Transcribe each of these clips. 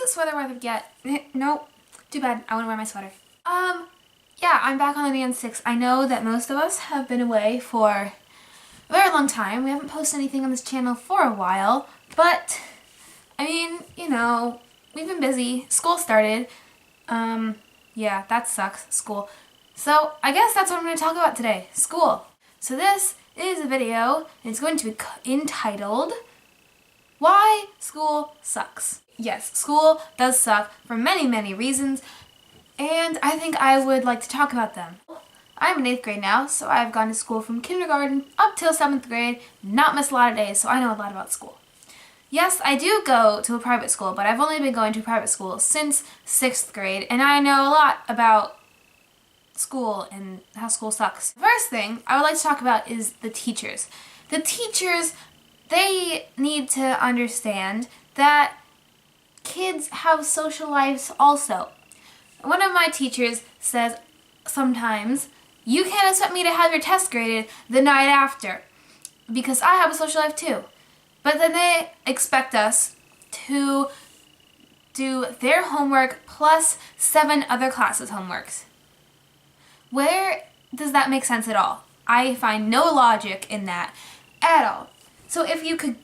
the sweater weather yet. Nope. Too bad. I want to wear my sweater. Yeah, I'm back on the Band 6. I know that most of us have been away for a very long time. We haven't posted anything on this channel for a while, but, I mean, you know, we've been busy. School started. Yeah, that sucks, school. So, I guess that's what I'm going to talk about today, school. So this is a video, and it's going to be entitled, Why School Sucks. Yes, school does suck for many, many reasons, and I think I would like to talk about them. I'm in 8th grade now, so I've gone to school from kindergarten up till 7th grade, not missed a lot of days, so I know a lot about school. Yes, I do go to a private school, but I've only been going to a private school since 6th grade, and I know a lot about school and how school sucks. The first thing I would like to talk about is the teachers. The teachers, they need to understand that kids have social lives also. One of my teachers says sometimes, you can't expect me to have your test graded the night after because I have a social life too. But then they expect us to do their homework plus 7 other classes' homeworks. Where does that make sense at all? I find no logic in that at all. So if you could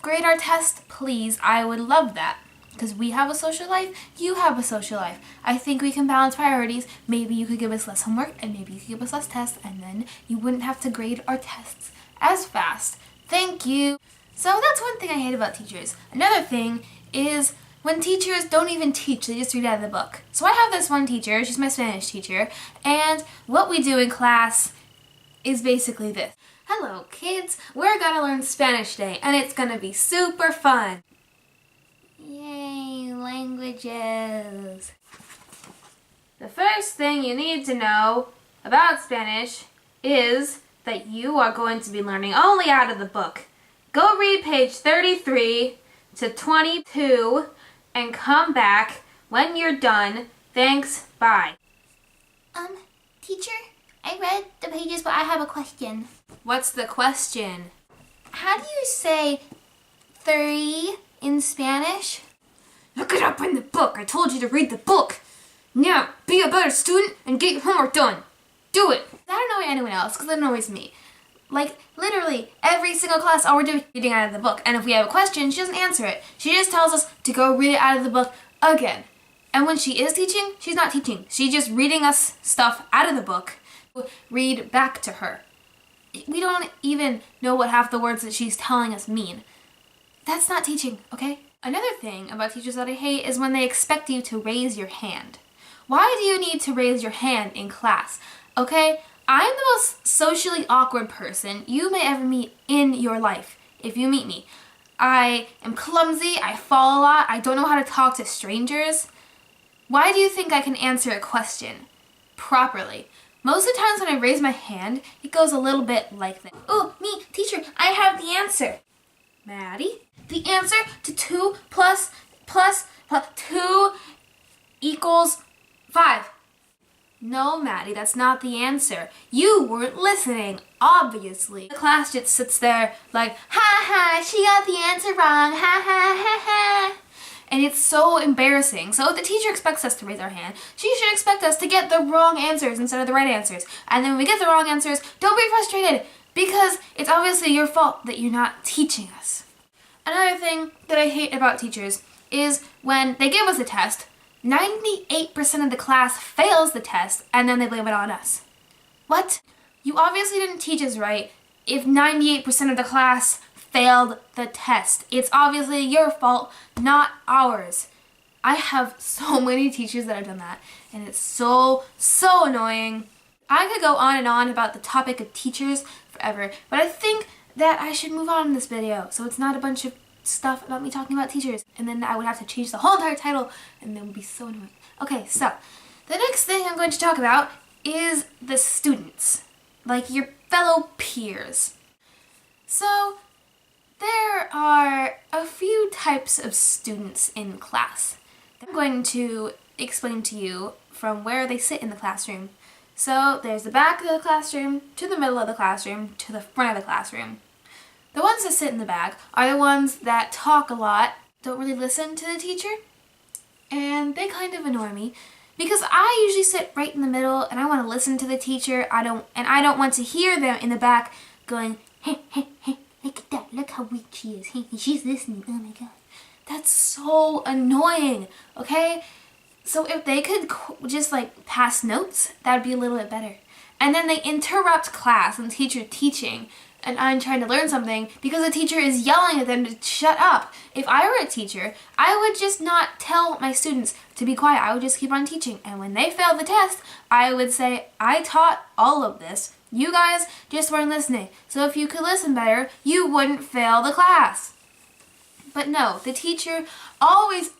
grade our test, please, I would love that. Because we have a social life, you have a social life. I think we can balance priorities. Maybe you could give us less homework, and maybe you could give us less tests, and then you wouldn't have to grade our tests as fast. Thank you. So that's one thing I hate about teachers. Another thing is when teachers don't even teach, they just read out of the book. So I have this one teacher, she's my Spanish teacher, and what we do in class is basically this. Hello kids, we're gonna learn Spanish today, and it's gonna be super fun. Yay, languages. The first thing you need to know about Spanish is that you are going to be learning only out of the book. Go read page 33 to 22 and come back when you're done. Thanks, bye. Teacher, I read the pages, but I have a question. What's the question? How do you say 3 in Spanish? Look it up in the book. I told you to read the book. Now, be a better student and get your homework done. Do it. I don't know anyone else because it annoys me. Like, literally, every single class, all we're doing is reading out of the book. And if we have a question, she doesn't answer it. She just tells us to go read it out of the book again. And when she is teaching, she's not teaching. She's just reading us stuff out of the book. Read back to her. We don't even know what half the words that she's telling us mean. That's not teaching, okay? Another thing about teachers that I hate is when they expect you to raise your hand. Why do you need to raise your hand in class? Okay, I'm the most socially awkward person you may ever meet in your life, if you meet me. I am clumsy, I fall a lot, I don't know how to talk to strangers. Why do you think I can answer a question properly? Most of the times when I raise my hand, it goes a little bit like this. Oh, me, teacher, I have the answer. Maddie? The answer to 2 plus 2 equals 5. No, Maddie, that's not the answer. You weren't listening, obviously. The class just sits there like, ha ha, she got the answer wrong, ha ha ha ha. And it's so embarrassing. So if the teacher expects us to raise our hand, she should expect us to get the wrong answers instead of the right answers. And then when we get the wrong answers, don't be frustrated because it's obviously your fault that you're not teaching us. Another thing that I hate about teachers is when they give us a test, 98% of the class fails the test and then they blame it on us. What? You obviously didn't teach us right if 98% of the class failed the test. It's obviously your fault, not ours. I have so many teachers that have done that, and it's so annoying. I could go on and on about the topic of teachers forever, but I think that I should move on in this video so it's not a bunch of stuff about me talking about teachers, and then I would have to change the whole entire title, and it would be so annoying. Okay, so the next thing I'm going to talk about is the students, like your fellow peers. So there are a few types of students in class. I'm going to explain to you from where they sit in the classroom. So there's the back of the classroom, to the middle of the classroom, to the front of the classroom. The ones that sit in the back are the ones that talk a lot, don't really listen to the teacher, and they kind of annoy me because I usually sit right in the middle and I want to listen to the teacher. I don't want to hear them in the back going, hey, hey, hey, look at that, look how weak she is. Hey, she's listening. Oh my god. That's so annoying, okay? So if they could just like pass notes, that would be a little bit better. And then they interrupt class and teacher teaching, and I'm trying to learn something because the teacher is yelling at them to shut up. If I were a teacher, I would just not tell my students to be quiet. I would just keep on teaching. And when they fail the test, I would say, I taught all of this. You guys just weren't listening. So if you could listen better, you wouldn't fail the class. But no, the teacher always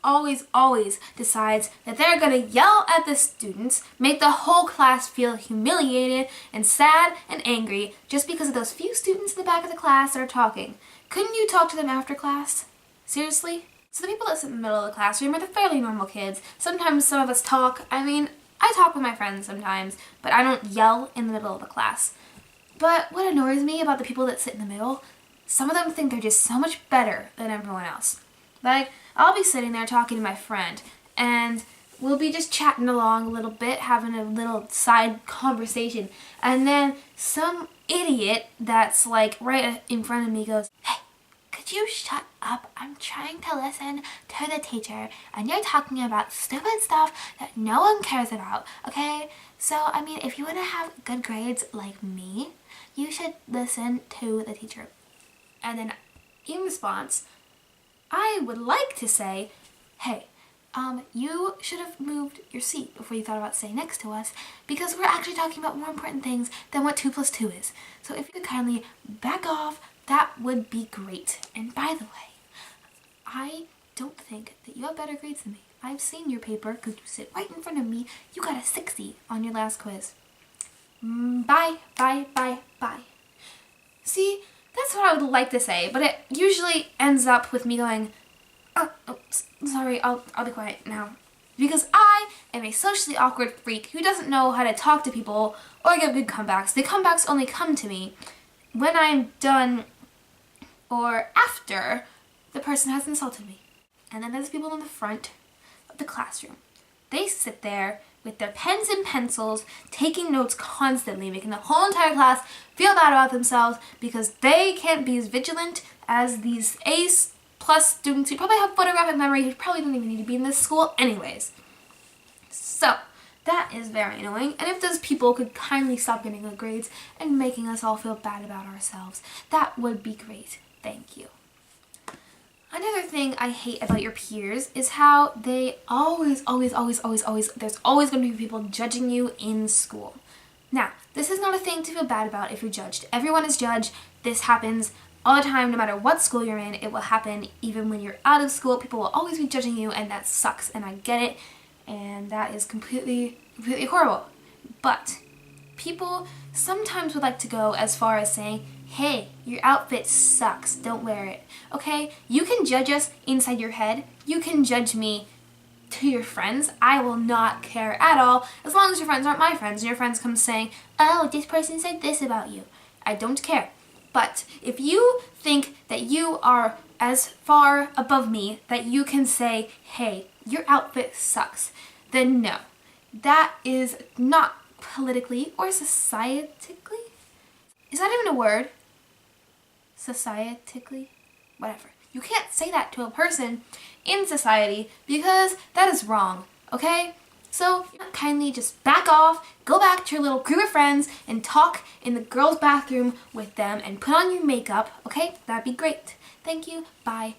decides that they're going to yell at the students, make the whole class feel humiliated and sad and angry just because of those few students in the back of the class that are talking. Couldn't you talk to them after class? Seriously? So the people that sit in the middle of the classroom are the fairly normal kids. Sometimes some of us talk. I mean, I talk with my friends sometimes, but I don't yell in the middle of the class. But what annoys me about the people that sit in the middle, some of them think they're just so much better than everyone else. Like, I'll be sitting there talking to my friend, and we'll be just chatting along a little bit, having a little side conversation, and then some idiot that's like right in front of me goes, hey, could you shut up? I'm trying to listen to the teacher, and you're talking about stupid stuff that no one cares about, okay? So, I mean, if you want to have good grades like me, you should listen to the teacher. And then in response, I would like to say, hey, you should have moved your seat before you thought about staying next to us because we're actually talking about more important things than what 2 + 2 is. So if you could kindly back off, that would be great. And by the way, I don't think that you have better grades than me. I've seen your paper because you sit right in front of me. You got a 60 on your last quiz. Bye. See? That's what I would like to say, but it usually ends up with me going, sorry, I'll be quiet now. Because I am a socially awkward freak who doesn't know how to talk to people or give good comebacks. The comebacks only come to me when I'm done or after the person has insulted me. And then there's people in the front of the classroom. They sit there with their pens and pencils, taking notes constantly, making the whole entire class feel bad about themselves because they can't be as vigilant as these A+ students who probably have photographic memory who probably don't even need to be in this school anyways. So, that is very annoying, and if those people could kindly stop getting good grades and making us all feel bad about ourselves, that would be great. Thank you. Another thing I hate about your peers is how they always, there's always going to be people judging you in school. Now, this is not a thing to feel bad about if you're judged. Everyone is judged. This happens all the time, no matter what school you're in. It will happen even when you're out of school. People will always be judging you, and that sucks, and I get it, and that is completely horrible. But people sometimes would like to go as far as saying, hey, your outfit sucks, don't wear it. Okay, you can judge us inside your head. You can judge me to your friends. I will not care at all as long as your friends aren't my friends and your friends come saying, oh, this person said this about you. I don't care. But if you think that you are as far above me that you can say, hey, your outfit sucks, then no. That is not politically or societically. Is that even a word? Societically? Whatever. You can't say that to a person in society because that is wrong, okay? So kindly just back off, go back to your little group of friends and talk in the girls' bathroom with them and put on your makeup, okay? That'd be great. Thank you. Bye.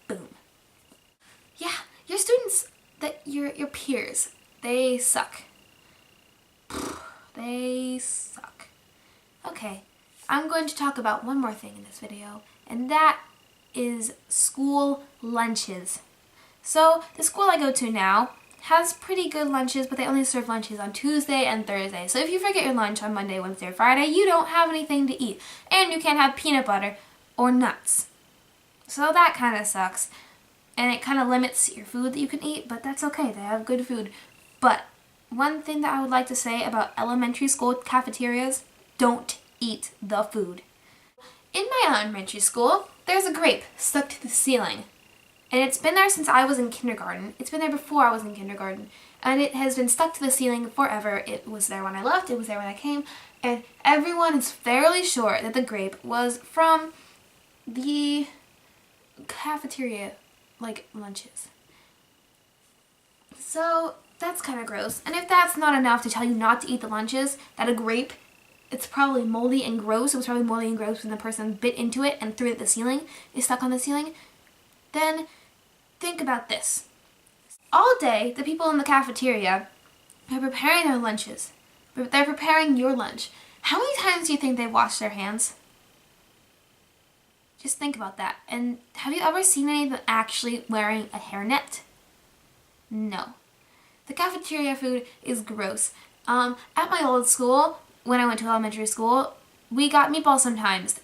Boom. Yeah, your students, your peers, they suck. They suck. Okay, I'm going to talk about one more thing in this video, and that is school lunches. So the school I go to now has pretty good lunches, but they only serve lunches on Tuesday and Thursday. So if you forget your lunch on Monday, Wednesday, or Friday, you don't have anything to eat. And you can't have peanut butter or nuts. So that kind of sucks. And it kind of limits your food that you can eat, but that's okay. They have good food. But one thing that I would like to say about elementary school cafeterias, don't eat the food. In my elementary school, there's a grape stuck to the ceiling. And it's been there since I was in kindergarten. It's been there before I was in kindergarten. And it has been stuck to the ceiling forever. It was there when I left, it was there when I came, and everyone is fairly sure that the grape was from the cafeteria, like, lunches. So that's kind of gross. And if that's not enough to tell you not to eat the lunches, that a grape, it's probably moldy and gross. It was probably moldy and gross when the person bit into it and threw it at the ceiling, is stuck on the ceiling. Then think about this. All day, the people in the cafeteria are preparing their lunches. They're preparing your lunch. How many times do you think they wash their hands? Just think about that. And have you ever seen any of them actually wearing a hairnet? No. The cafeteria food is gross. At my old school, when I went to elementary school, we got meatballs sometimes,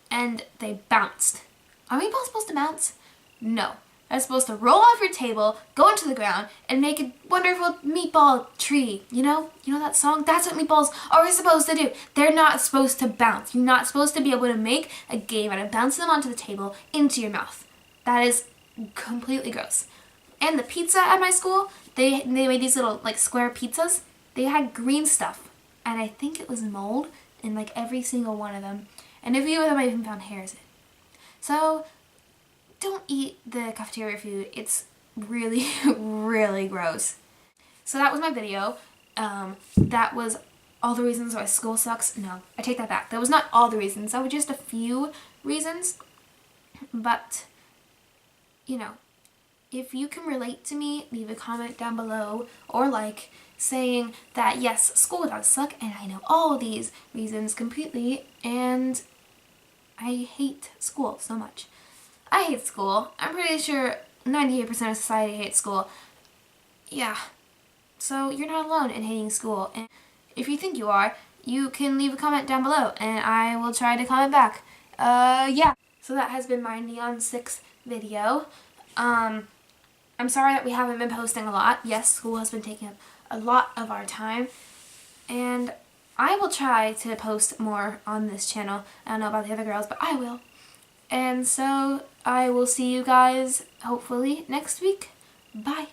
and they bounced. Are meatballs supposed to bounce? No. They're supposed to roll off your table, go into the ground, and make a wonderful meatball tree. You know that song? That's what meatballs are supposed to do. They're not supposed to bounce. You're not supposed to be able to make a game out of bouncing them onto the table into your mouth. That is completely gross. And the pizza at my school, they made these little, like, square pizzas. They had green stuff, and I think it was mold in, like, every single one of them. And a few of them I even found hairs in. So don't eat the cafeteria food. It's really, really gross. So that was my video. That was all the reasons why school sucks. No, I take that back. That was not all the reasons. That was just a few reasons. But, you know, if you can relate to me, leave a comment down below or like saying that yes, school does suck and I know all these reasons completely and I hate school so much. I hate school. I'm pretty sure 98% of society hates school. Yeah. So you're not alone in hating school. And if you think you are, you can leave a comment down below and I will try to comment back. Yeah. So that has been my Neon 6 video. I'm sorry that we haven't been posting a lot. Yes, school has been taking up a lot of our time. And I will try to post more on this channel. I don't know about the other girls, but I will. And so I will see you guys hopefully next week. Bye.